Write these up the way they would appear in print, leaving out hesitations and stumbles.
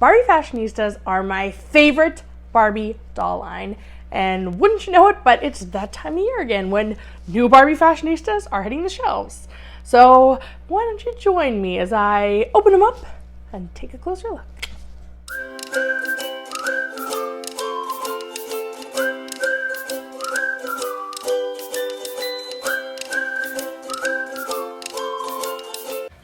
Barbie Fashionistas are my favorite Barbie doll line. And wouldn't you know it, but it's that time of year again when new Barbie Fashionistas are hitting the shelves. So why don't you join me as I open them up and take a closer look.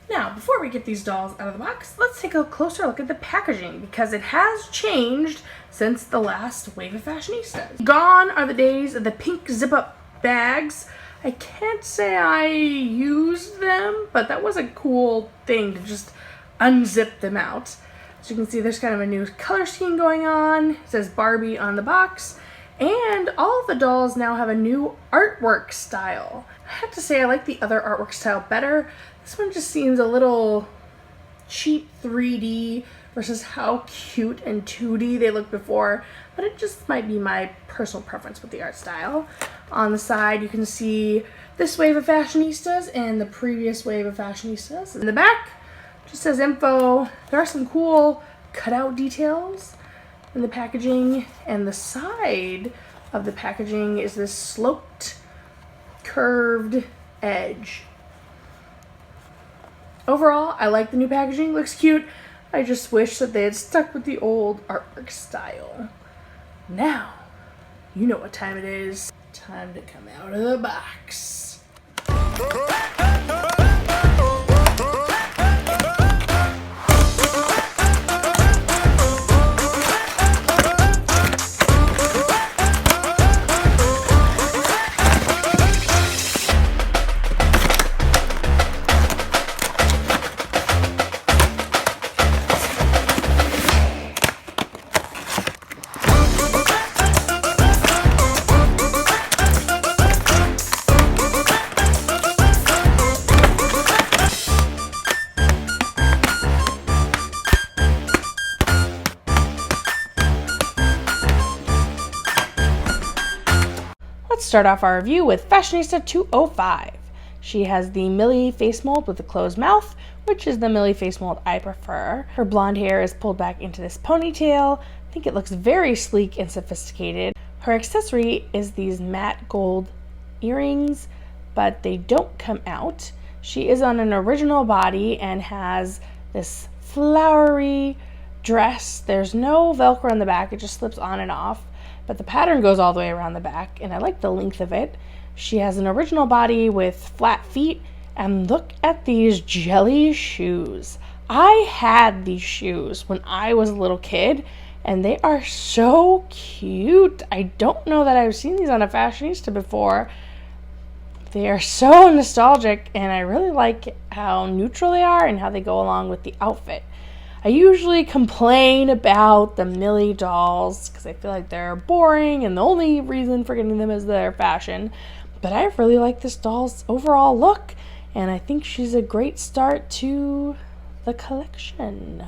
Now, before we get these dolls out of the box, let's take a closer look at the packaging because it has changed since the last wave of Fashionistas. Gone are the days of the pink zip-up bags. I can't say I used them, but that was a cool thing to just unzip them out. As you can see, there's kind of a new color scheme going on. It says Barbie on the box, and all of the dolls now have a new artwork style. I have to say I like the other artwork style better. This one just seems a little cheap 3D versus how cute and 2D they looked before, but it just might be my personal preference with the art style. On the side, you can see this wave of Fashionistas and the previous wave of Fashionistas. In the back, just says info. There are some cool cutout details in the packaging, and the side of the packaging is this sloped, curved edge. Overall, I like the new packaging. Looks cute. I just wish that they had stuck with the old artwork style. Now, you know what time it is. Time to come out of the box. Let's start off our review with Fashionista 205. She has the Millie face mold with a closed mouth, which is the Millie face mold I prefer. Her blonde hair is pulled back into this ponytail. I think it looks very sleek and sophisticated. Her accessory is these matte gold earrings, but they don't come out. She is on an original body and has this flowery dress. There's no Velcro in the back, it just slips on and off. But the pattern goes all the way around the back, and I like the length of it. She has an original body with flat feet, and look at these jelly shoes. I had these shoes when I was a little kid, and they are so cute. I don't know that I've seen these on a Fashionista before. They are so nostalgic, and I really like how neutral they are and how they go along with the outfit. I usually complain about the Millie dolls because I feel like they're boring and the only reason for getting them is their fashion. But I really like this doll's overall look, and I think she's a great start to the collection.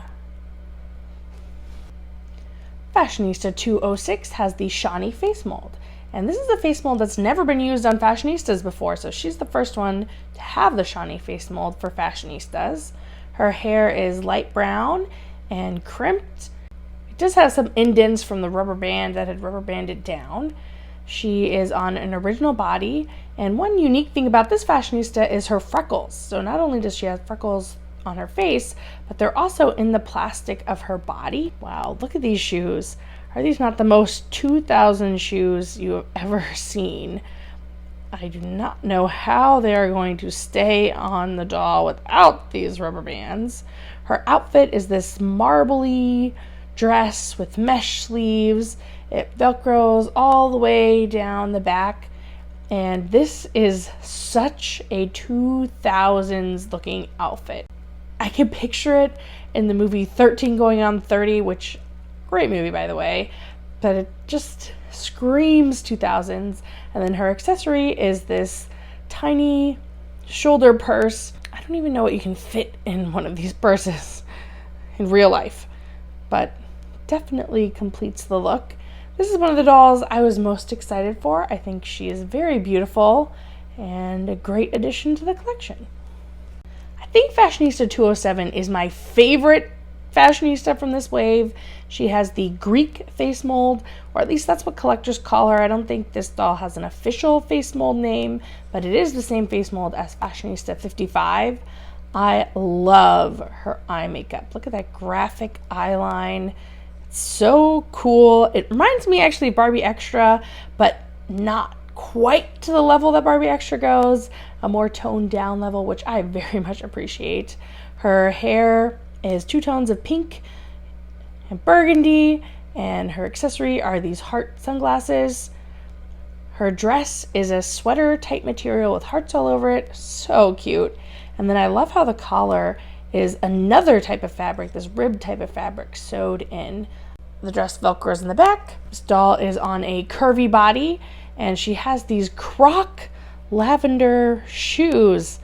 Fashionista 206 has the Shawnee face mold. And this is a face mold that's never been used on Fashionistas before, so she's the first one to have the Shawnee face mold for Fashionistas. Her hair is light brown and crimped. It does have some indents from the rubber band that had rubber banded down. She is on an original body, and one unique thing about this Fashionista is her freckles. So not only does she have freckles on her face, but they're also in the plastic of her body. Wow, look at these shoes. Are these not the most 2000 shoes you have ever seen? I do not know how they are going to stay on the doll without these rubber bands. Her outfit is this marbly dress with mesh sleeves. It velcros all the way down the back. And this is such a 2000s looking outfit. I can picture it in the movie 13 Going on 30, which, great movie by the way, but it just screams 2000s. And then her accessory is this tiny shoulder purse. I don't even know what you can fit in one of these purses in real life, but definitely completes the look. This is one of the dolls I was most excited for. I think she is very beautiful and a great addition to the collection. I think Fashionista 207 is my favorite fashionista from this wave. She has the Greek face mold, or at least that's what collectors call her. I don't think this doll has an official face mold name, but it is the same face mold as Fashionista 55. I love her eye makeup. Look at that graphic eye line. It's so cool. It reminds me actually of Barbie Extra, but not quite to the level that Barbie Extra goes. A more toned down level, which I very much appreciate. Her hair is 2 tones of pink and burgundy, and her accessory are these heart sunglasses. Her dress is a sweater type material with hearts all over it. So cute. And then I love how the collar is another type of fabric, this rib type of fabric sewed in. The dress velcros in the back. This doll is on a curvy body, and she has these croc lavender shoes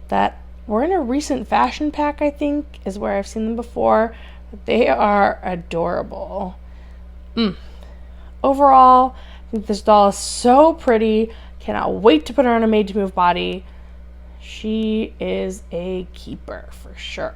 that were in a recent fashion pack, I think, is where I've seen them before. They are adorable. Overall, I think this doll is so pretty. Cannot wait to put her on a Made to Move body. She is a keeper for sure.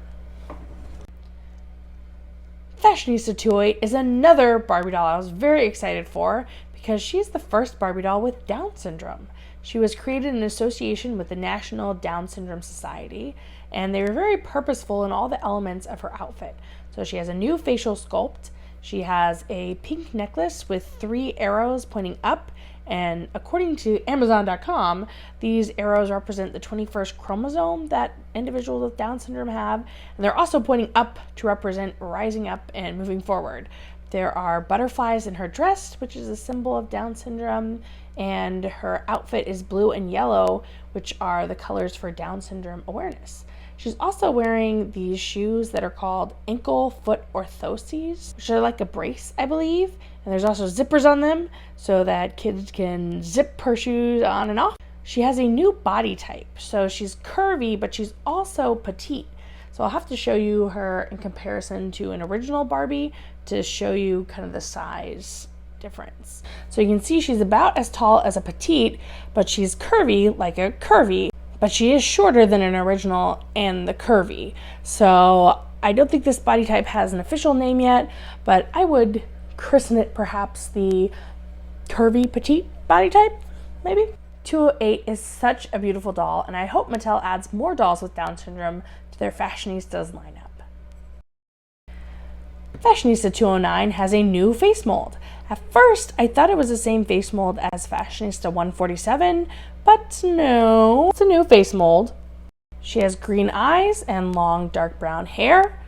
Fashionista 208 is another Barbie doll I was very excited for because she's the first Barbie doll with Down syndrome. She was created in association with the National Down Syndrome Society, and they were very purposeful in all the elements of her outfit. So she has a new facial sculpt. She has a pink necklace with 3 arrows pointing up, and according to Amazon.com, these arrows represent the 21st chromosome that individuals with Down syndrome have, and they're also pointing up to represent rising up and moving forward. There are butterflies in her dress, which is a symbol of Down syndrome, and her outfit is blue and yellow, which are the colors for Down syndrome awareness. She's also wearing these shoes that are called ankle foot orthoses, which are like a brace, I believe. And there's also zippers on them so that kids can zip her shoes on and off. She has a new body type. So she's curvy, but she's also petite. So I'll have to show you her in comparison to an original Barbie to show you kind of the size difference. So you can see she's about as tall as a petite, but she's curvy like a curvy. But she is shorter than an original and the curvy. So I don't think this body type has an official name yet, but I would christen it perhaps the curvy petite body type, maybe. 208 is such a beautiful doll, and I hope Mattel adds more dolls with Down syndrome to their Fashionistas lineup. Fashionista 209 has a new face mold. At first, I thought it was the same face mold as Fashionista 147, but no, it's a new face mold. She has green eyes and long dark brown hair.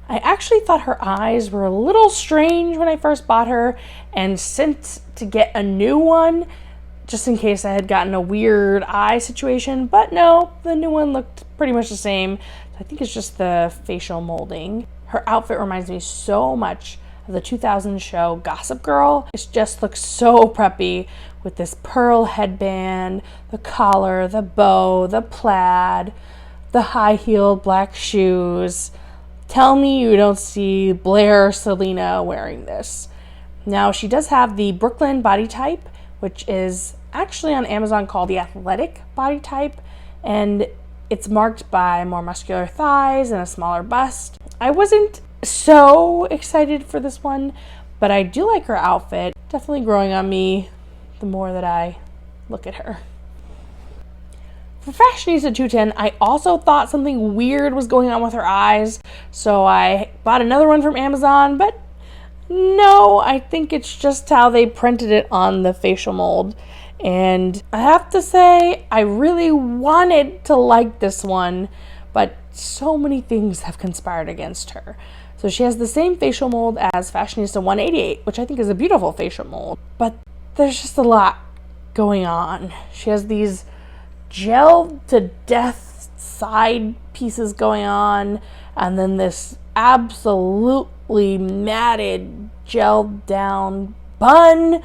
I actually thought her eyes were a little strange when I first bought her and sent to get a new one just in case I had gotten a weird eye situation, but no, the new one looked pretty much the same. I think it's just the facial molding. Her outfit reminds me so much of the 2000 show Gossip Girl. It just looks so preppy with this pearl headband, the collar, the bow, the plaid, the high-heeled black shoes. Tell me you don't see Blair or Selena wearing this. Now, she does have the Brooklyn body type, which is actually on Amazon called the athletic body type, and it's marked by more muscular thighs and a smaller bust. I wasn't so excited for this one, but I do like her outfit. Definitely growing on me the more that I look at her. For Fashionista 210, I also thought something weird was going on with her eyes, so I bought another one from Amazon, but no, I think it's just how they printed it on the facial mold. And I have to say, I really wanted to like this one, but so many things have conspired against her. So she has the same facial mold as Fashionista 188, which I think is a beautiful facial mold, but there's just a lot going on. She has these gel to death side pieces going on, and then this absolutely matted gelled down bun,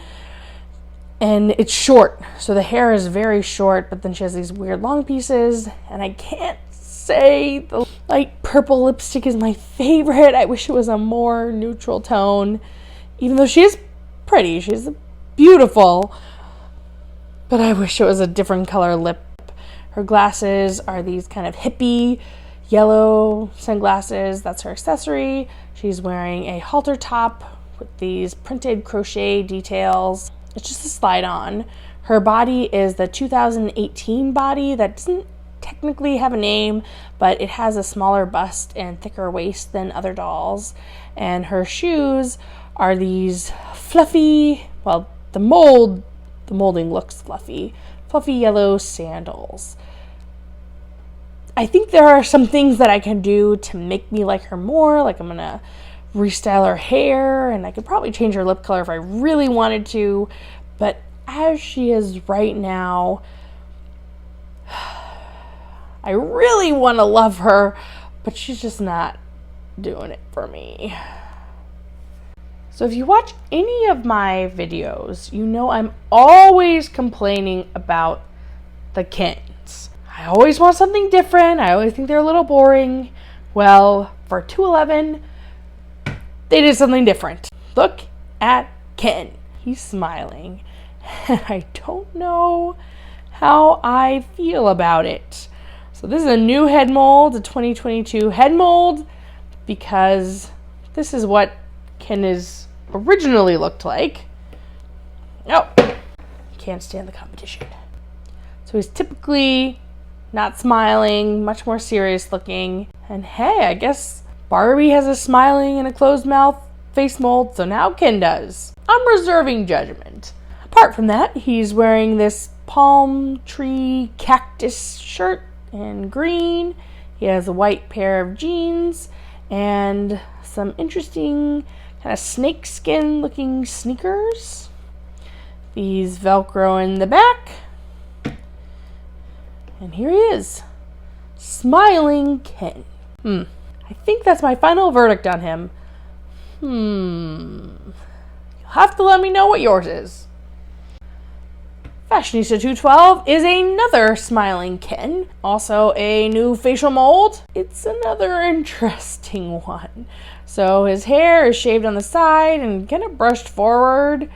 and it's short, so the hair is very short, but then she has these weird long pieces, and I can't say the light purple lipstick is my favorite. I wish it was a more neutral tone, even though she is pretty, she's beautiful, but I wish it was a different color lip. Her glasses are these kind of hippie yellow sunglasses. That's her accessory. She's wearing a halter top with these printed crochet details. It's just a slide on. Her body is the 2018 body that doesn't technically have a name, but it has a smaller bust and thicker waist than other dolls. And her shoes are these fluffy, well, the molding looks fluffy yellow sandals. I think there are some things that I can do to make me like her more. Like I'm gonna restyle her hair, and I could probably change her lip color if I really wanted to. But as she is right now, I really want to love her, but she's just not doing it for me. So if you watch any of my videos, you know I'm always complaining about the Kens. I always want something different. I always think they're a little boring. Well, for 211, they did something different. Look at Ken. He's smiling. And I don't know how I feel about it. So this is a new head mold, a 2022 head mold, because this is what Ken is originally looked like. Oh, can't stand the competition. So he's typically not smiling, much more serious looking. And hey, I guess Barbie has a smiling and a closed mouth face mold, so now Ken does. I'm reserving judgment. Apart from that, he's wearing this palm tree cactus shirt in green. He has a white pair of jeans and some interesting kind of snake skin looking sneakers. These Velcro in the back. And here he is, smiling Ken. I think that's my final verdict on him. You'll have to let me know what yours is. Fashionista 212 is another smiling Ken. Also a new facial mold. It's another interesting one. So his hair is shaved on the side and kind of brushed forward,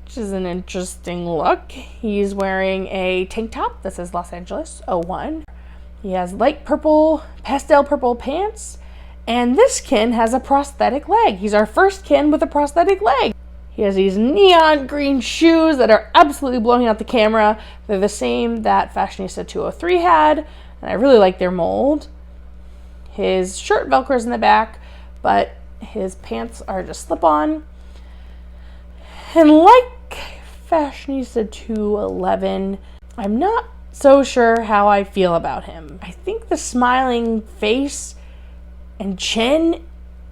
which is an interesting look. He's wearing a tank top that says Los Angeles 01. He has light purple, pastel purple pants, and this Ken has a prosthetic leg. He's our first Ken with a prosthetic leg. He has these neon green shoes that are absolutely blowing out the camera. They're the same that Fashionista 203 had, and I really like their mold. His shirt Velcros in the back, but his pants are just slip-on. And like Fashionista 211, I'm not so sure how I feel about him. I think the smiling face and chin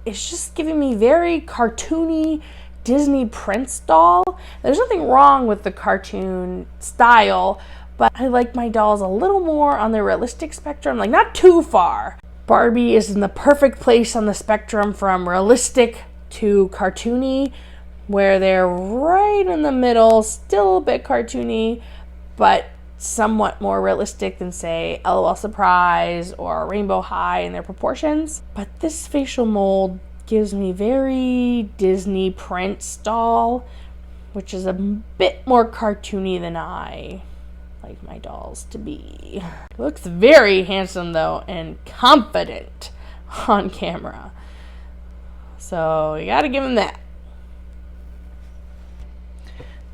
is just giving me very cartoony Disney Prince doll. There's nothing wrong with the cartoon style, but I like my dolls a little more on the realistic spectrum, like not too far. Barbie is in the perfect place on the spectrum from realistic to cartoony, where they're right in the middle, still a bit cartoony, but somewhat more realistic than, say, LOL Surprise or Rainbow High in their proportions. But this facial mold gives me very Disney Prince doll, which is a bit more cartoony than I like my dolls to be. Looks very handsome though, and confident on camera. So you gotta give him that.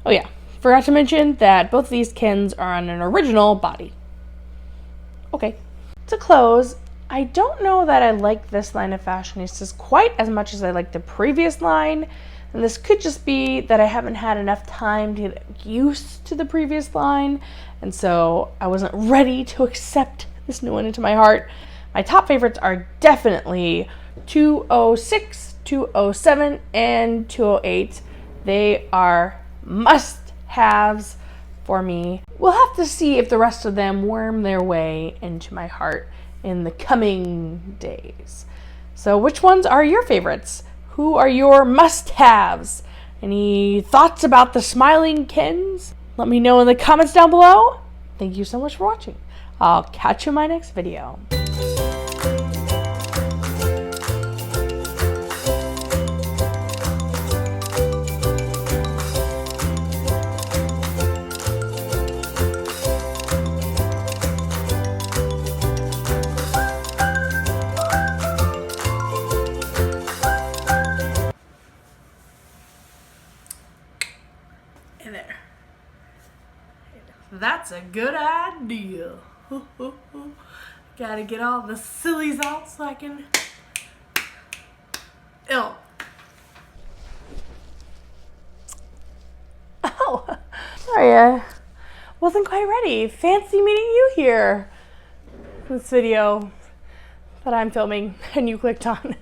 Oh yeah, forgot to mention that both of these Kens are on an original body. Okay, to close, I don't know that I like this line of Fashionistas quite as much as I like the previous line. And this could just be that I haven't had enough time to get used to the previous line. And so I wasn't ready to accept this new one into my heart. My top favorites are definitely 206, 207, and 208. They are must-haves for me. We'll have to see if the rest of them worm their way into my heart in the coming days. So which ones are your favorites? Who are your must-haves? Any thoughts about the smiling Kens? Let me know in the comments down below. Thank you so much for watching. I'll catch you in my next video. And there. That's a good idea. Gotta get all the sillies out so I can... Oh. Oh, sorry, wasn't quite ready. Fancy meeting you here. This video that I'm filming and you clicked on.